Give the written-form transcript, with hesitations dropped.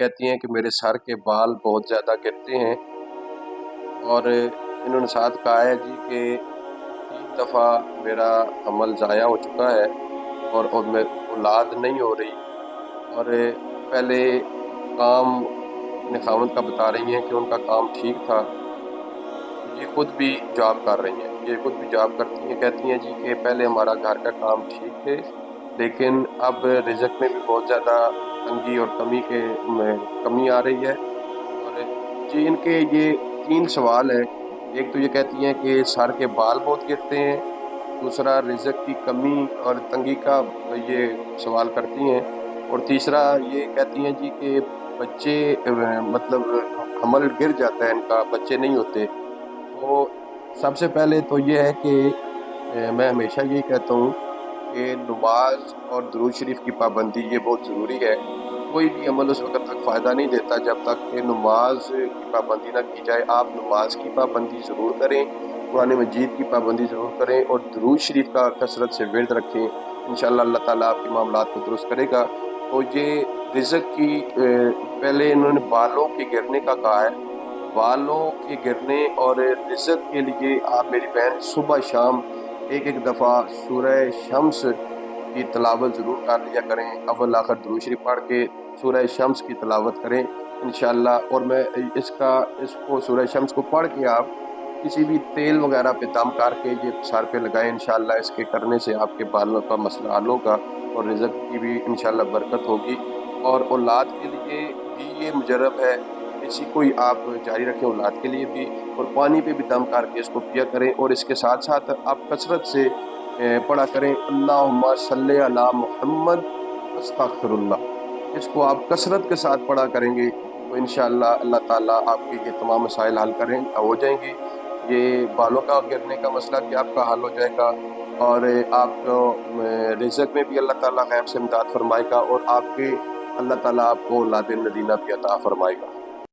कहती हैं कि मेरे सर के बाल बहुत ज़्यादा गिरते हैं और इन्होंने साथ कहा है जी कि 3 दफ़ा मेरा अमल ज़ाया हो चुका है और मैं औलाद नहीं हो रही। और पहले काम अपने खावंद का बता रही हैं कि उनका काम ठीक था। ये खुद भी जॉब कर रही हैं, ये खुद भी जॉब करती हैं। कहती हैं जी कि पहले हमारा घर का काम ठीक थे, लेकिन अब रिज़्क में भी बहुत ज़्यादा तंगी और कमी आ रही है। और जी इनके ये 3 सवाल हैं। एक तो ये कहती हैं कि सर के बाल बहुत गिरते हैं, दूसरा रिज़्क की कमी और तंगी का ये सवाल करती हैं, और तीसरा ये कहती हैं जी कि बच्चे मतलब हमल गिर जाता है इनका, बच्चे नहीं होते। तो सबसे पहले तो ये है कि मैं हमेशा यही कहता हूँ कि नमाज और दुरूद शरीफ की पाबंदी ये बहुत ज़रूरी है। कोई भी अमल उस वक़्त तक फ़ायदा नहीं देता जब तक कि नमाज की पाबंदी ना की जाए। आप नमाज की पाबंदी ज़रूर करें, कुरान मजीद की पाबंदी ज़रूर करें और दुरूद शरीफ का कसरत से विर्द रखें। इंशाअल्लाह अल्लाह ताला आपके मामलात को दुरुस्त करेगा। तो ये रिज़्क की पहले इन्होंने बालों के गिरने का कहा है। बालों के गिरने और रिज़्क के लिए आप मेरी बहन सुबह शाम एक-एक दफ़ा सूरह शम्स की तिलावत ज़रूर कर लिया करें। अव्वल आखिर दुरूद शरीफ पढ़ के सूरह शम्स की तिलावत करें इंशाअल्लाह। और मैं इसको सूरह शम्स को पढ़ के आप किसी भी तेल वगैरह पे दम करके ये सर पे लगाएं। इंशाअल्लाह इसके करने से आपके बालों का मसला हल होगा और रिज़्क की भी इंशाअल्लाह बरकत होगी। और औलाद के लिए भी ये मुजर्रब है, इसी को ही आप जारी रखें औलाद के लिए भी। और पानी पे भी दम करके इसको पिया करें और इसके साथ-साथ आप कसरत से पढ़ा करें अल्लाहुम्मा सल्ले अला मुहम्मद अस्तगफिरुल्लाह। इसको आप कसरत के साथ पढ़ा करेंगे तो इंशाअल्लाह अल्लाह ताला आपके ये तमाम मसाइल हल हो जाएंगे। ये बालों का गिरने का मसला भी आपका हल हो जाएगा और आपको रिज़्क में भी अल्लाह ताला गैब से इमदाद फरमाएगा और आपके अल्लाह ताला आपको औलाद नदीना भी अता फरमाएगा।